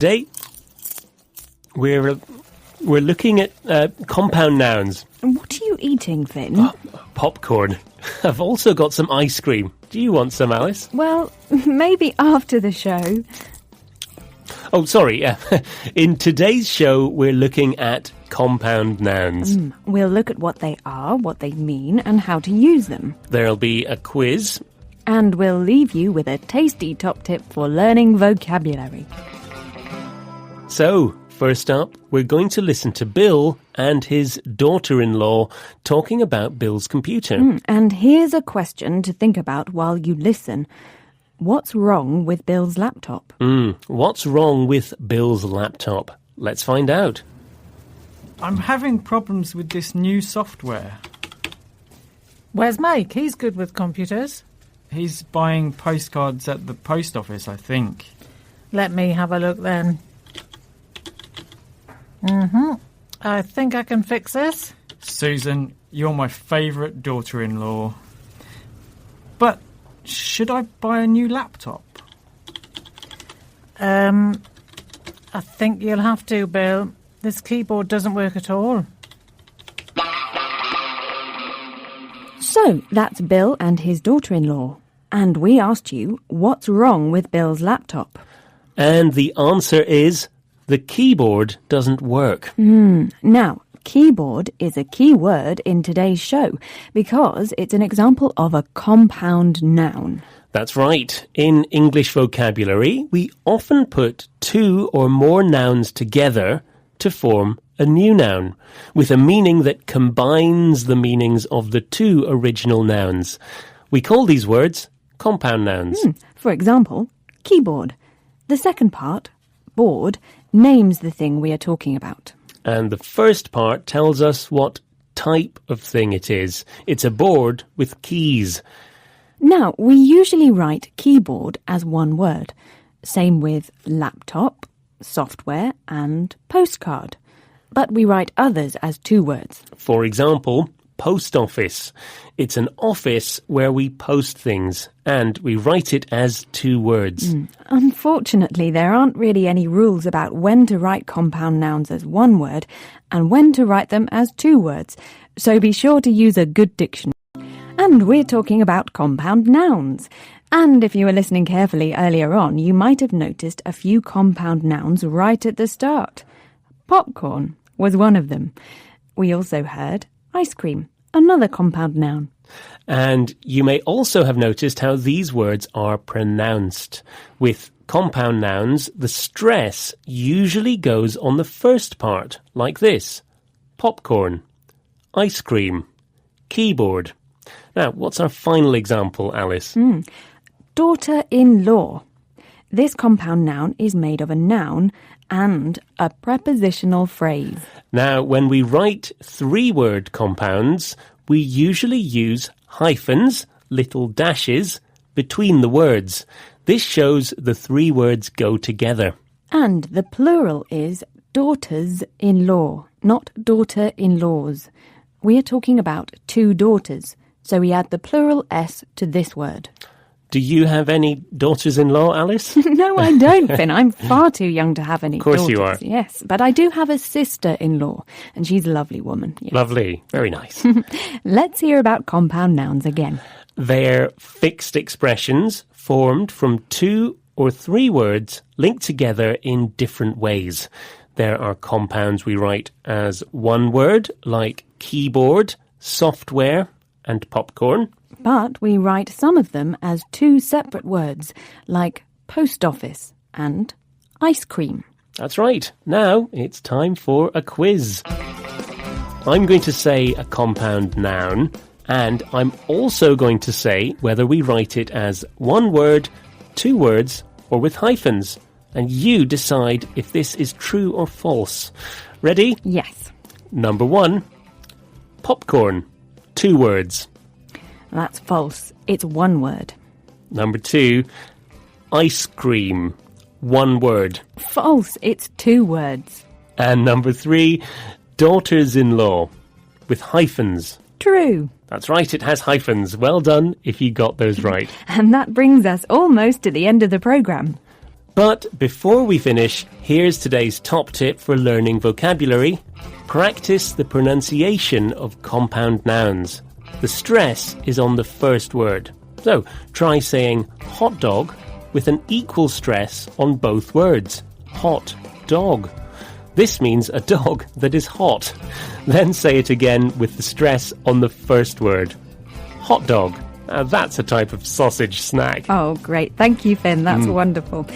Today, we're looking at compound nouns. What are you eating, Finn? Popcorn. I've also got some ice cream. Do you want some, Alice? Well, maybe after the show. Oh, sorry. In today's show, we're looking at compound nouns. We'll look at what they are, what they mean, and how to use them. There'll be a quiz. And we'll leave you with a tasty top tip for learning vocabulary. So, first up, we're going to listen to Bill and his daughter-in-law talking about Bill's computer. And here's a question to think about while you listen. What's wrong with Bill's laptop? What's wrong with Bill's laptop? Let's find out. I'm having problems with this new software. Where's Mike? He's good with computers. He's buying postcards at the post office, I think. Let me have a look then. I think I can fix this. Susan, you're my favourite daughter-in-law. But should I buy a new laptop? I think you'll have to, Bill. This keyboard doesn't work at all. So, that's Bill and his daughter-in-law. And we asked you, what's wrong with Bill's laptop? And the answer is, the keyboard doesn't work. Now, keyboard is a key word in today's show because it's an example of a compound noun. That's right. In English vocabulary, we often put two or more nouns together to form a new noun, with a meaning that combines the meanings of the two original nouns. We call these words compound nouns. For example, keyboard. The second part, board, names the thing we are talking about. And the first part tells us what type of thing it is. It's a board with keys. Now, we usually write keyboard as one word. Same with laptop, software, and postcard. But we write others as two words. For example, post office. It's an office where we post things, and we write it as two words. Unfortunately, there aren't really any rules about when to write compound nouns as one word and when to write them as two words, so be sure to use a good dictionary. And we're talking about compound nouns. And if you were listening carefully earlier on, you might have noticed a few compound nouns right at the start. Popcorn was one of them. We also heard ice cream, another compound noun. And you may also have noticed how these words are pronounced. With compound nouns, the stress usually goes on the first part, like this. Popcorn, ice cream, keyboard. Now, what's our final example, Alice? Daughter-in-law. This compound noun is made of a noun and a prepositional phrase. Now, when we write three-word compounds, we usually use hyphens, little dashes, between the words. This shows the three words go together. And the plural is daughters-in-law, not daughter-in-laws. We are talking about two daughters, so we add the plural S to this word. Do you have any daughters-in-law, Alice? No, I don't, Finn. I'm far too young to have any daughters. Of course you are. Yes, but I do have a sister-in-law, and she's a lovely woman. Yes. Lovely. Very nice. Let's hear about compound nouns again. They're fixed expressions formed from two or three words linked together in different ways. There are compounds we write as one word, like keyboard, software, and popcorn. But we write some of them as two separate words, like post office and ice cream. That's right. Now it's time for a quiz. I'm going to say a compound noun, and I'm also going to say whether we write it as one word, two words, or with hyphens. And you decide if this is true or false. Ready? Yes. Number 1, popcorn, 2 words. That's false. It's one word. Number 2, ice cream, 1 word. False. It's 2 words. And number 3, daughters-in-law, with hyphens. True. That's right, it has hyphens. Well done if you got those right. And that brings us almost to the end of the programme. But before we finish, here's today's top tip for learning vocabulary. Practice the pronunciation of compound nouns. The stress is on the first word. So try saying hot dog with an equal stress on both words. Hot dog. This means a dog that is hot. Then say it again with the stress on the first word. Hot dog. That's a type of sausage snack. Oh, great. Thank you, Finn. That's wonderful.